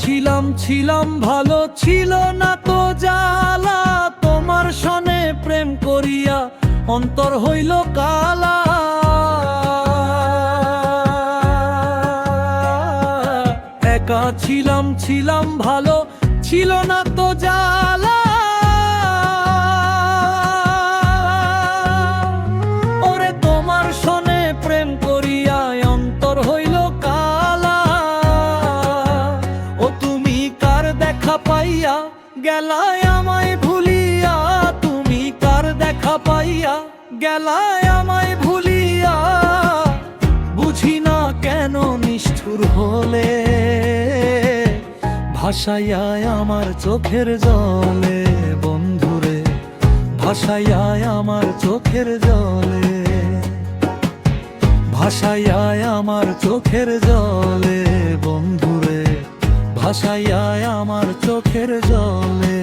ছিলাম ছিলাম ভালো, ছিল না তো জ্বালা। তোমার সনে প্রেম করিয়া অন্তর হইল কালা। একা ছিলাম ছিলাম ভালো, ছিল না তো জ্বালা। ওরে তোমার সনে প্রেম করিয়া অন্তর হইল কালা। ও তুমি কার দেখা পাইয়া গেলায় আমায় ভুলিয়া। তুমি কার দেখা পাইয়া গেলায় আমায় ভুলিয়া। বুঝি না কেন নিষ্ঠুর হলে, ভাসাইয়ায় আমার চোখের জলে। বন্ধুরে ভাসাইয়ায় আমার চোখের জলে, ভাসাইয়ায় আমার চোখের জলে। বন্ধুরে ভাসাইয়ায় আমার চোখের জলে।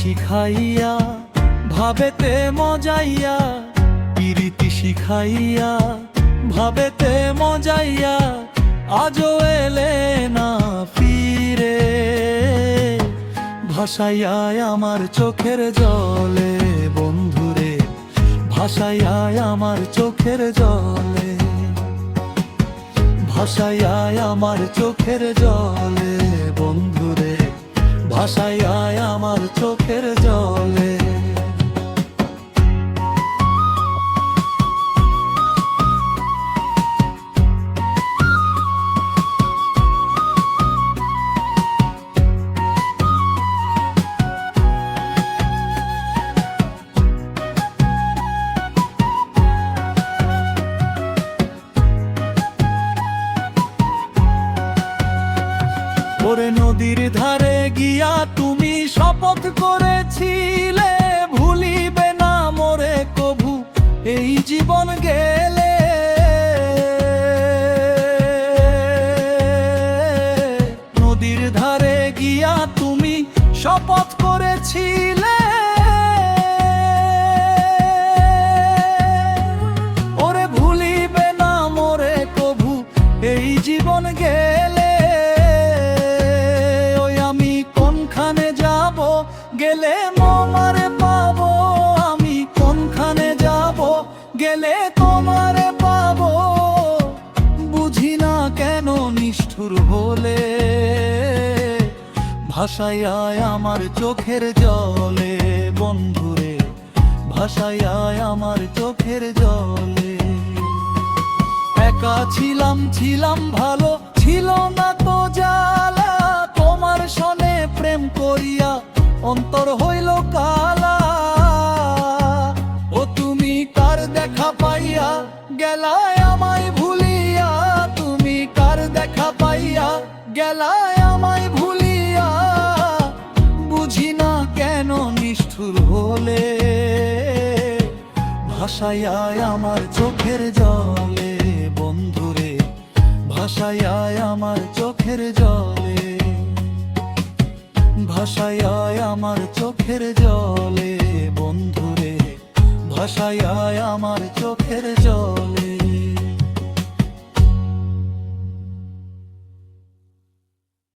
শিখাইয়া ভাবেতে মজাইয়া, প্রীতি শিখাইয়া ভাবেতে মজাইয়া। আজও এলে না ফিরে, ভাসাইয়ায় আমার চোখের জলে। বন্ধুরে ভাসাইয়ায় আমার চোখের জলে, ভাসাইয়ায় আমার চোখের জলে। বন্ধুরে ভাসাইয়ায় আমার চোখের জলে। ওরে নদীর ধারে গিয়া তুমি শপথ করেছিলে, ভুলিবে না মোরে কভু এই জীবন গেলে। নদীর ধারে গিয়া তুমি শপথ করেছিলে, ওরে ভুলিবে না মোরে কভু এই জীবন গেলে। গেলে তোমারে পাবো আমি, কোনখানে যাব গেলে তোমারে পাবো। বুঝি না কেন নিষ্ঠুর হলে, ভাসাইয়ায় আমার চোখের জলে। বন্ধুরে ভাসাইয়ায় আমার চোখের জলে। একা ছিলাম ছিলাম ভালো, ছিল না তো জ্বালা। তোমার সনে প্রেম করিয়া অন্তর হইল কালা। ও তুমি কার দেখা পাইয়া গেলায় আমায় ভুলিয়া। তুমি কার দেখা পাইয়া গেলায় আমায় ভুলিয়া। বুঝি না কেন নিষ্ঠুর হলে, ভাসাইয়ায় আমার চোখের জলে। বন্ধুরে ভাসাইয়ায় আমার চোখের জলে, ভাসাইয়ায় আমার চোখের জলে। বন্ধুরে ভাসাইয়ায় আমার চোখের জলে।